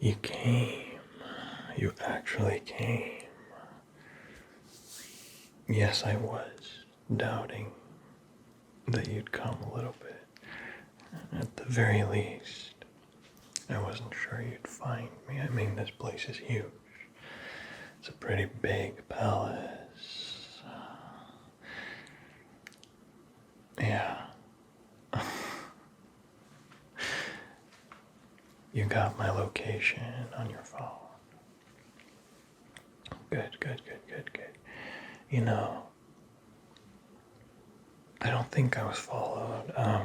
You came. You actually came. Yes, I was doubting that you'd come a little bit. At the very least, I wasn't sure you'd find me. I mean, this place is huge. It's a pretty big palace. Yeah. You got my location on your phone. Good, good, good, good, good. You know, I don't think I was followed. I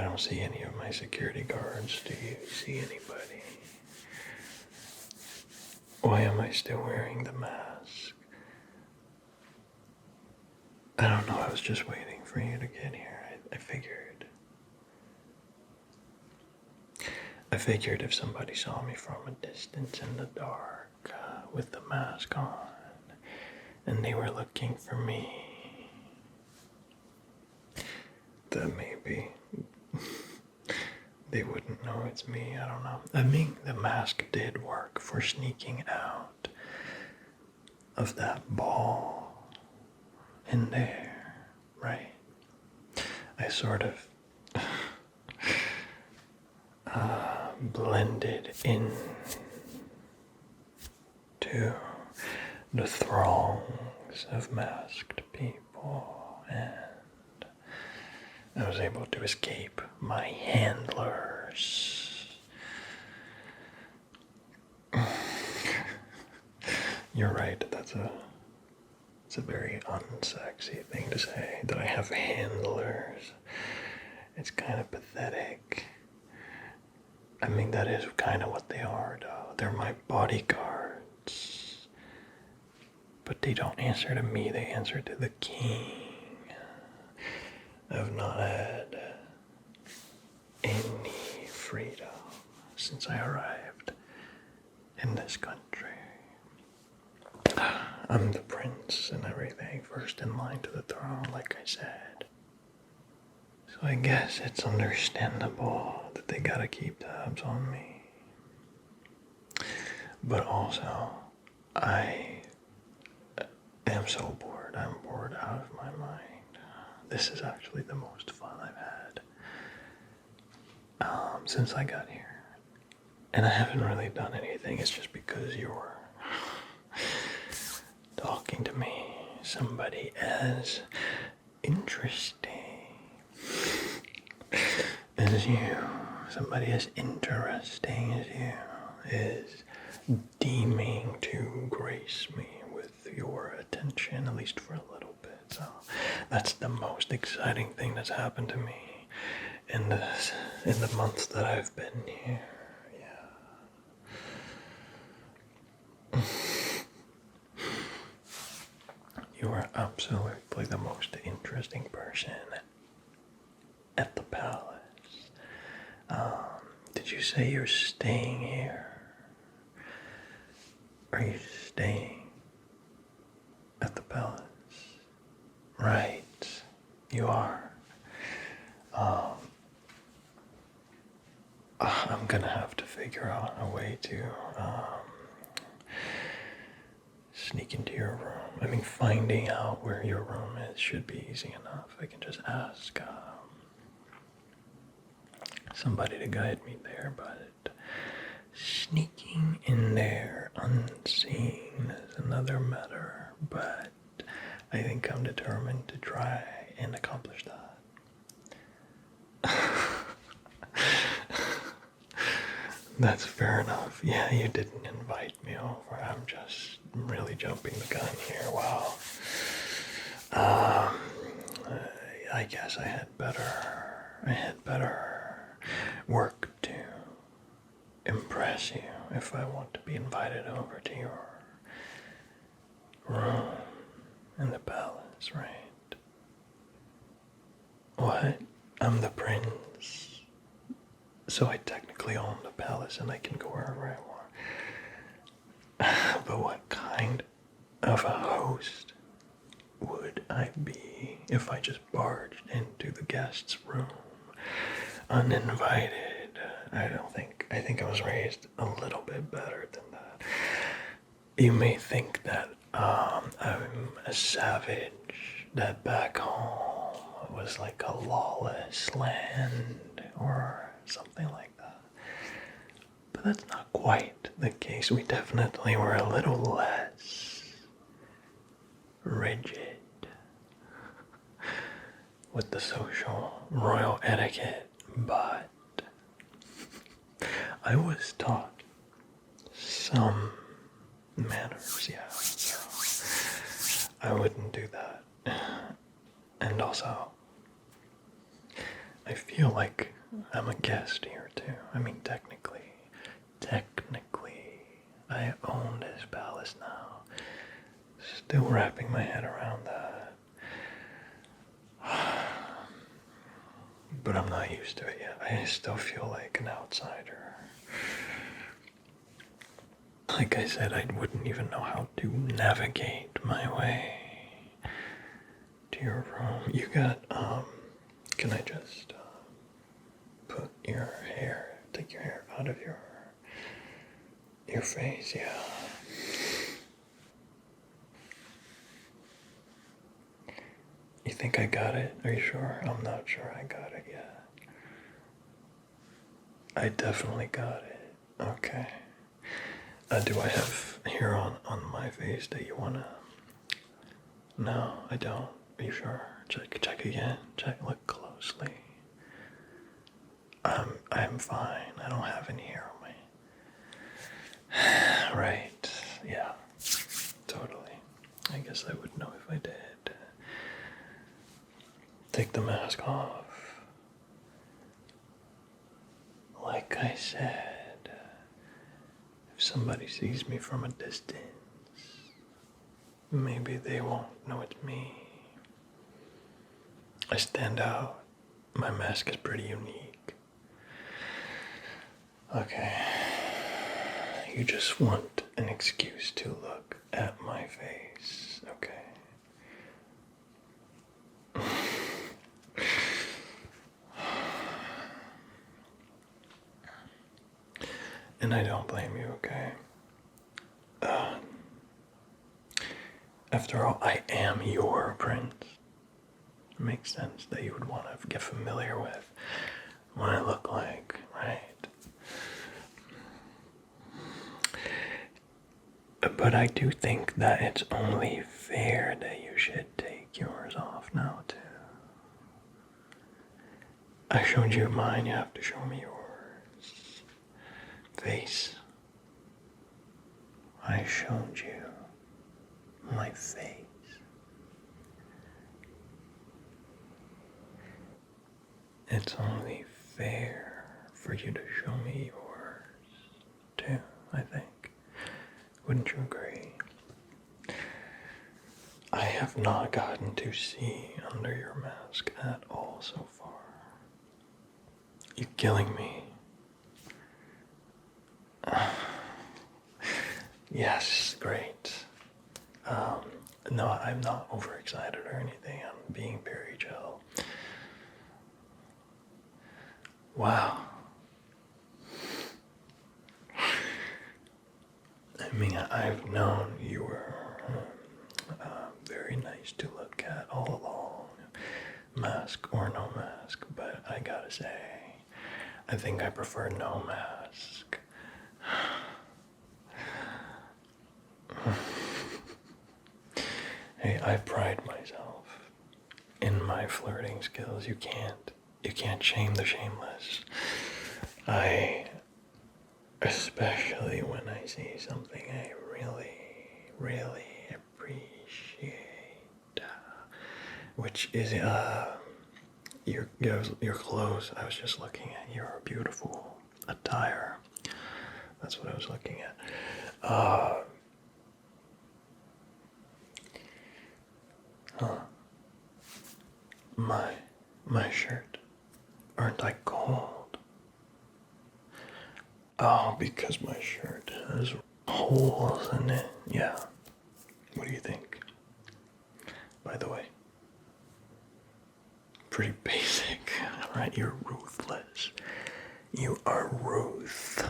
don't see any of my security guards. Do you see anybody? Why am I still wearing the mask? I don't know, I was just waiting for you to get here. I figured if somebody saw me from a distance in the dark, with the mask on, and they were looking for me, that maybe they wouldn't know it's me. I don't know. I mean, the mask did work for sneaking out of that ball in there, right? I sort of blended in to the throngs of masked people, and I was able to escape my handlers. You're right, it's a very unsexy thing to say, that I have handlers. It's kind of pathetic. I mean, that is kind of what they are, though. They're my bodyguards. But they don't answer to me, they answer to the king. I've not had any freedom since I arrived in this country. I'm the prince and everything, first in line to the throne, like I said. So I guess it's understandable that they gotta keep tabs on me. But also, I am so bored. I'm bored out of my mind. This is actually the most fun I've had since I got here. And I haven't really done anything. It's just because you're talking to me. Somebody as interesting as you, somebody as interesting as you, is deeming to grace me with your attention, at least for a little bit. So that's the most exciting thing that's happened to me in the months that I've been here. Yeah. You are absolutely the most interesting person at the palace. Did you say you're staying here? Are you staying at the palace? Right, you are. I'm gonna have to figure out a way to sneak into your room. I mean, finding out where your room is should be easy enough. I can just ask somebody to guide me there, but sneaking in there unseen is another matter. But I think I'm determined to try and accomplish that. That's fair enough. Yeah, you didn't invite me over. I'm just really jumping the gun here. Wow. I guess I had better work to impress you if I want to be invited over to your room in the palace, right? What? I'm the prince. So I technically own the palace and I can go wherever I want. But what kind of a host would I be if I just barged into the guest's room uninvited? I I think I was raised a little bit better than that. You may think that I'm a savage, that back home was like a lawless land or something like that. But that's not quite the case. We definitely were a little less rigid with the social royal etiquette, but I was taught some manners, yeah. So I wouldn't do that. And also, I feel like I'm a guest here too. I mean, technically, I own this palace now. Still wrapping my head around that. But I'm not used to it yet. I still feel like an outsider. Like I said, I wouldn't even know how to navigate my way to your room. You got, can I just put your hair, take your hair out of your face? Yeah. You think I got it? Are you sure? I'm not sure I got it yet. I definitely got it. Okay. Do I have hair on my face that you wanna? No, I don't. Are you sure? Check again. Look closely. I'm fine. I don't have any hair on my. Right. Yeah. Totally. I guess I would know if I did. Take the mask off. Like I said, if somebody sees me from a distance, maybe they won't know it's me. I stand out. My mask is pretty unique. Okay. You just want an excuse to look at my face, okay? And I don't blame you, okay? After all, I am your prince. It makes sense that you would want to get familiar with what I look like, right? But I do think that it's only fair that you should take yours off now, too. I showed you mine, you have to show me yours. Face. I showed you my face. It's only fair for you to show me yours, too, I think. Wouldn't you agree? I have not gotten to see under your mask at all so far. You're killing me. Yes, great. No, I'm not overexcited or anything. I'm being very chill. Wow. I mean, I've known you were very nice to look at all along, mask or no mask, but I gotta say, I think I prefer no mask. Hey, I pride myself in my flirting skills. You can't shame the shameless. Especially when I see something I really appreciate, which is your clothes. I was just looking at your beautiful attire. That's what I was looking at. My shirt. Aren't I cold? Oh, because my shirt has holes in it. Yeah. What do you think? By the way. Pretty basic, right? You're ruthless. You are ruthless.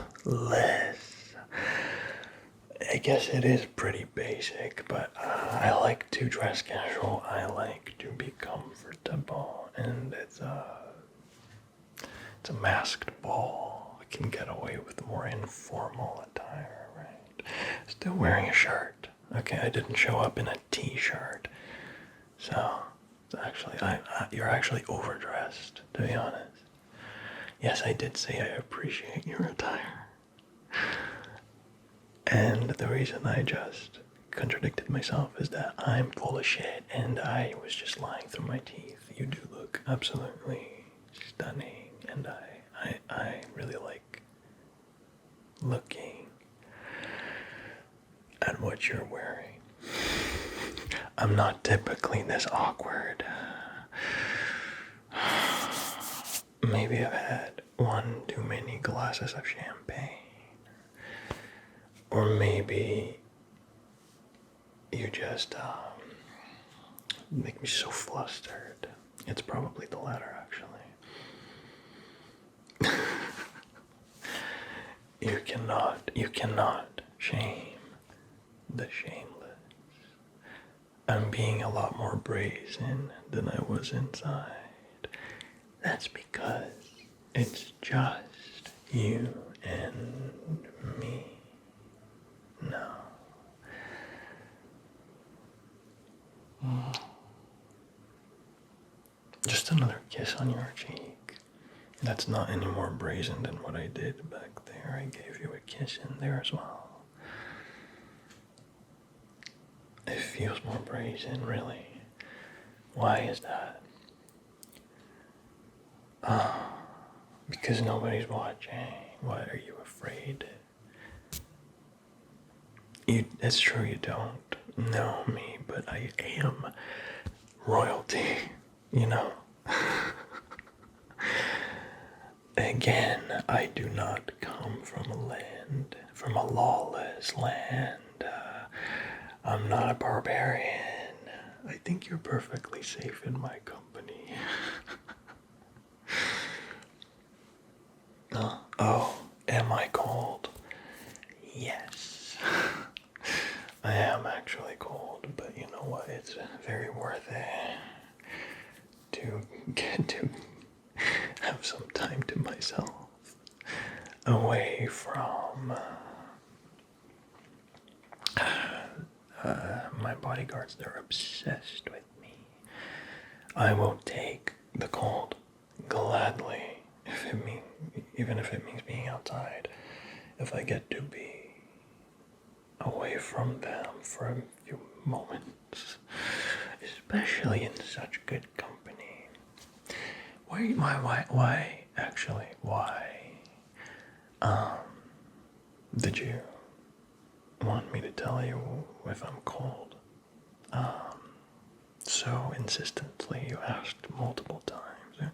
I guess it is pretty basic, but I like to dress casual. I like to be comfortable, and it's a masked ball. I can get away with more informal attire, right? Still wearing a shirt. Okay, I didn't show up in a t-shirt, so it's actually you're actually overdressed, to be honest. Yes, I did say I appreciate your attire. And the reason I just contradicted myself is that I'm full of shit and I was just lying through my teeth. You do look absolutely stunning, and I really like looking at what you're wearing. I'm not typically this awkward. Maybe I've had one too many glasses of champagne. Or maybe you just make me so flustered. It's probably the latter, actually. You cannot shame the shameless. I'm being a lot more brazen than I was inside. That's because it's just you and me. No. Just another kiss on your cheek. That's not any more brazen than what I did back there. I gave you a kiss in there as well. It feels more brazen, really. Why is that? Because nobody's watching. Why are you afraid? It's true you don't know me, but I am royalty, you know? Again, I do not come from a lawless land. I'm not a barbarian. I think you're perfectly safe in my company. Oh, am I cold? Yes. I am actually cold, but you know what? It's very worth it to get to have some time to myself, away from my bodyguards. They're obsessed with me. I will take the cold gladly, even if it means being outside, if I get to be away from them for a few moments, especially in such good company. Why, actually, why, did you want me to tell you if I'm cold? So insistently, you asked multiple times.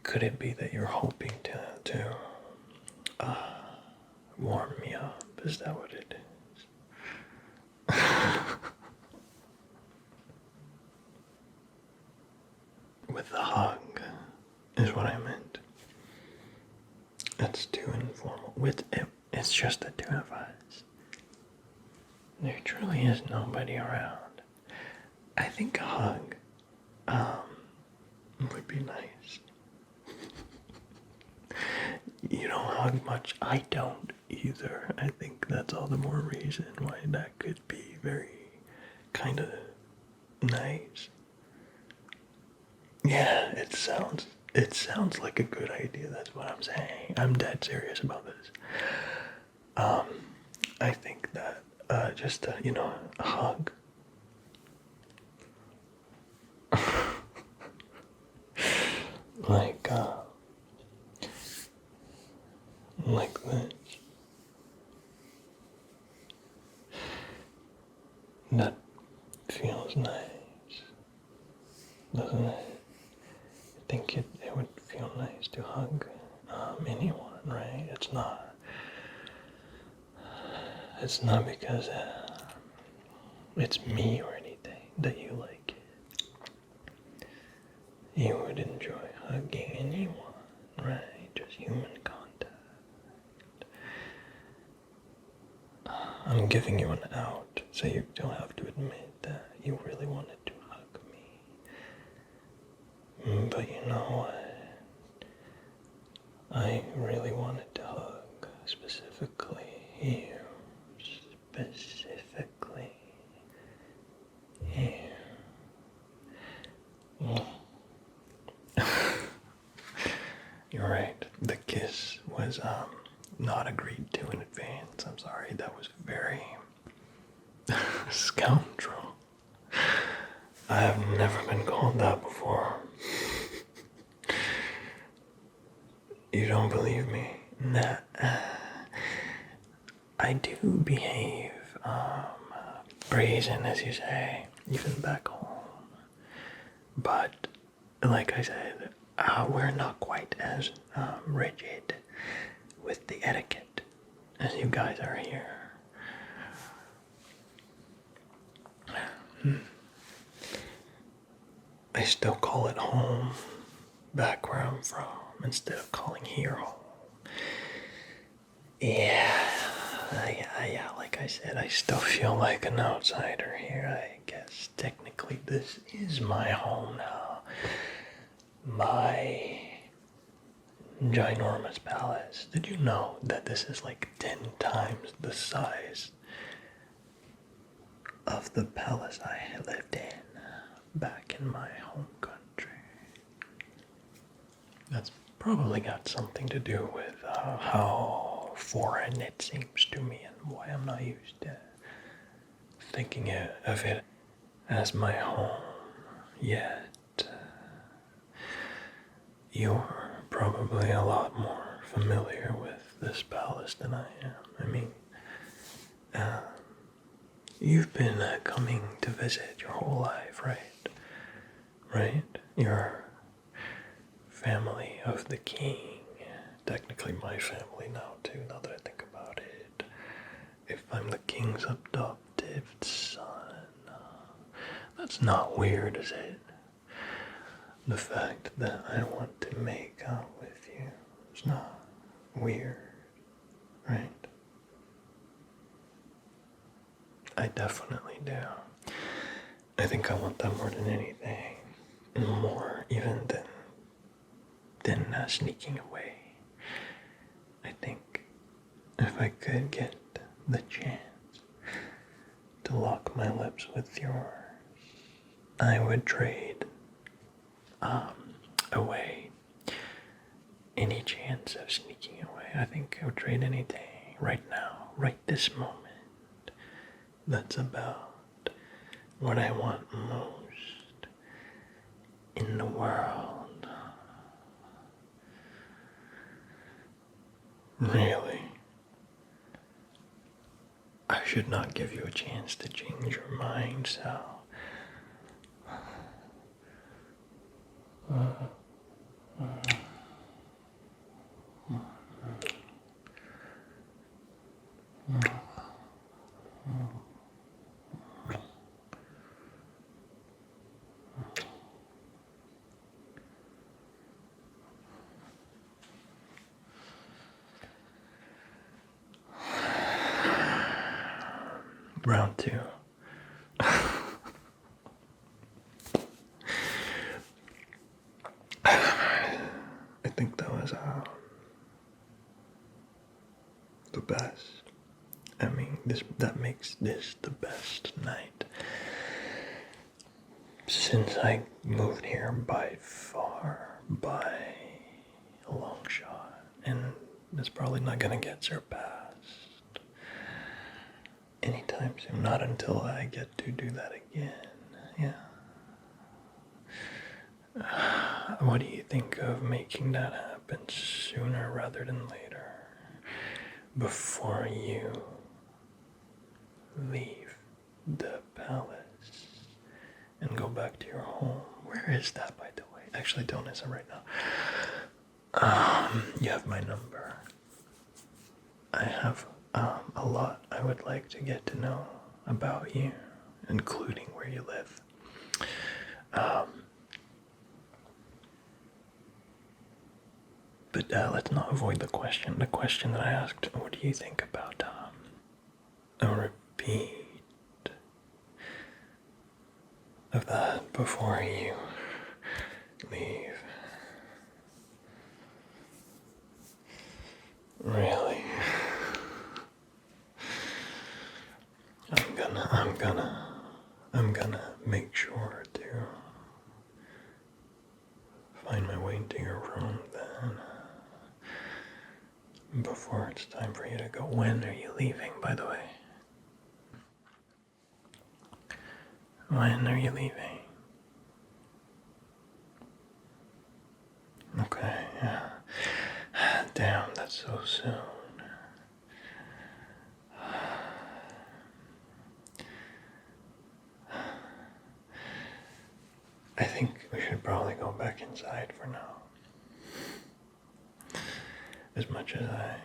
Could it be that you're hoping to warm me up? Is that what it is? With the hug is what I meant. It's too informal. It's just the two of us. There truly is nobody around. I think a hug would be nice. You don't hug much. I don't either. I think that's all the more reason why that could be very kind of nice. Yeah, it sounds like a good idea. That's what I'm saying. I'm dead serious about this. I think that just a hug. like like this. That feels nice, doesn't it? I think it would feel nice to hug anyone, right? It's not because it's me or anything that you like it. You would enjoy hugging anyone, right? Just human contact. I'm giving you an out, so you don't have to admit that you really wanted to hug me. But you know what? I really wanted to hug specifically you. Specifically you. You're right. The kiss was not agreed to in advance. I'm sorry. That was very scoundrel. I have never been called that before. You don't believe me? Nah. I do behave brazen, as you say, even back home. But, like I said, we're not quite as rigid with the etiquette as you guys are here. I still call it home back where I'm from instead of calling here home. Yeah, like I said, I still feel like an outsider here. I guess technically this is my home now. My ginormous palace. Did you know that this is like 10 times the size of the palace I lived in back in my home country? That's probably got something to do with how foreign it seems to me and why I'm not used to thinking of it as my home yet. You're probably a lot more familiar with this palace than I am. I mean, you've been coming to visit your whole life, right? Right? You're family of the king. Technically my family now too, now that I think about it. If I'm the king's adopted son, that's not weird, is it? The fact that I want to make out with you is not weird, right? I definitely do. I think I want that more than anything. More even than sneaking away. I think if I could get the chance to lock my lips with yours, I would trade away any chance of sneaking away. I think I would trade anything right now, right this moment. That's about what I want most in the world. Really? I should not give you a chance to change your mind, Sal. Round two. I think that was the best. I mean, that makes this the best night since I moved here by far, by a long shot, and it's probably not gonna get surpassed anytime soon. Not until I get to do that again. Yeah. What do you think of making that happen sooner rather than later? Before you leave the palace and go back to your home. Where is that, by the way? Actually, don't answer right now. You have my number. I have a lot I would like to get to know about you, including where you live. But let's not avoid the question. The question that I asked, what do you think about a repeat of that before you leave? Really? I'm gonna make sure to find my way into your room then. Before it's time for you to go. When are you leaving, by the way? When are you leaving? Okay, yeah. Damn, that's so soon. I think we should probably go back inside for now. As much as I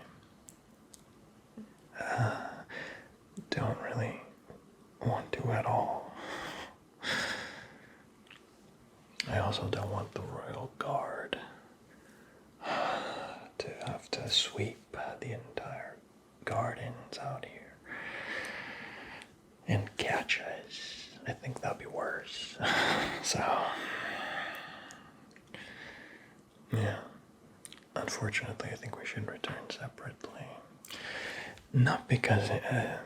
don't really want to at all. I also don't want the royal guard to have to sweep the entire gardens out here and catch us. I think that'd be worse. So, yeah. Unfortunately, I think we should return separately. Not because it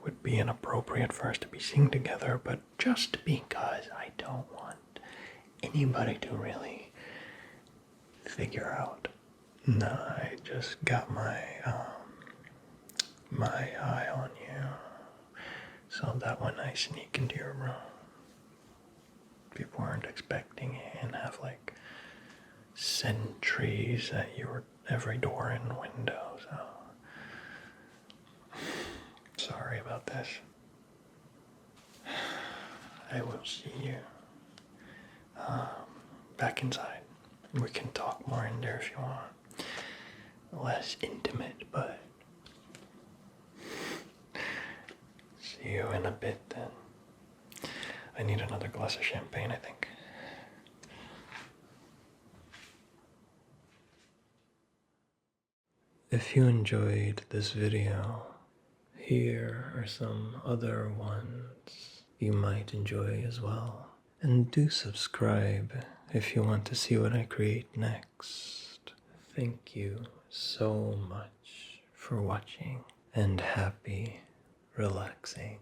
would be inappropriate for us to be seen together, but just because I don't want anybody to really figure out that I just got my eye on you. So that when I sneak into your room, people aren't expecting it and have like sentries at your every door and window. So sorry about this. I will see you back inside. We can talk more in there if you want. Less intimate, but see you in a bit then. I need another glass of champagne, I think. If you enjoyed this video, here are some other ones you might enjoy as well. And do subscribe if you want to see what I create next. Thank you so much for watching, and happy relaxing.